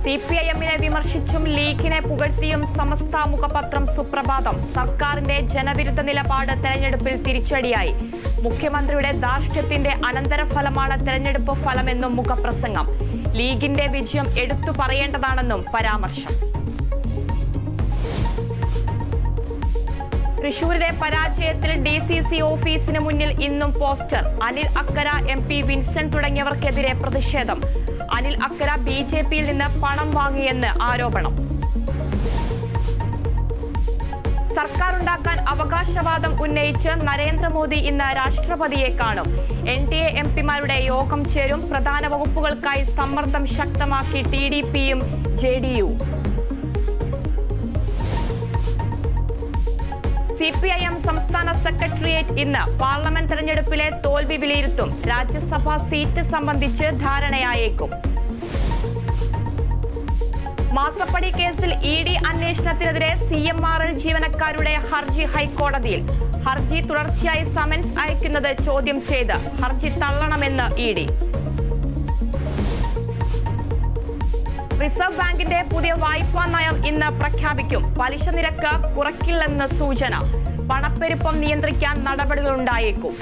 സിപിഐഎമ്മിനെ വിമർശിച്ചും ലീഗിനെ പുകഴ്ത്തിയും സമസ്ത മുഖപത്രം സുപ്രഭാതം. സർക്കാരിന്റെ ജനവിരുദ്ധ നിലപാട് തെരഞ്ഞെടുപ്പിൽ തിരിച്ചടിയായി. മുഖ്യമന്ത്രിയുടെ ധാർഷ്ട്യത്തിന്റെ അനന്തരഫലമാണ് തെരഞ്ഞെടുപ്പ് ഫലമെന്നും മുഖപ്രസംഗം. ലീഗിന്റെ വിജയം എടുത്തു പറയേണ്ടതാണെന്നും പരാമർശം. തൃശൂരിലെ പരാജയത്തിൽ DCC ഓഫീസിന് മുന്നിൽ ഇന്നും പോസ്റ്റർ. അനിൽ അക്കര, MP വിൻസെന്റ് തുടങ്ങിയവർക്കെതിരെ പ്രതിഷേധം. അനിൽ അക്കര BJPയിൽ നിന്ന് പണം വാങ്ങിയെന്ന് ആരോപണം. സർക്കാർ ഉണ്ടാക്കാൻ അവകാശവാദം ഉന്നയിച്ച് നരേന്ദ്രമോദി ഇന്ന് രാഷ്ട്രപതിയെ കാണും. NDA MPമാരുടെ യോഗം ചേരും. പ്രധാന വകുപ്പുകൾക്കായി സമ്മർദ്ദം ശക്തമാക്കി TDPയും JDU. CPIM സംസ്ഥാന സെക്രട്ടേറിയറ്റ് ഇന്ന് പാർലമെന്റ് തെരഞ്ഞെടുപ്പിലെ തോൽവി വിലയിരുത്തും. രാജ്യസഭാ സീറ്റ് സംബന്ധിച്ച് ധാരണയായേക്കും. മാസപ്പടി കേസിൽ ED അന്വേഷണത്തിനെതിരെ CMRL ജീവനക്കാരുടെ ഹർജി ഹൈക്കോടതിയിൽ. ഹർജി തുടർച്ചയായി സമൻസ് അയക്കുന്നത് ചോദ്യം ചെയ്ത് ഹർജി തള്ളണമെന്ന് ED. റിസർവ് ബാങ്കിന്റെ പുതിയ വായ്പാ നയം ഇന്ന് പ്രഖ്യാപിക്കും. പലിശ നിരക്ക് കുറയ്ക്കില്ലെന്ന് സൂചന. പണപ്പെരുപ്പം നിയന്ത്രിക്കാൻ നടപടികളുണ്ടായേക്കും.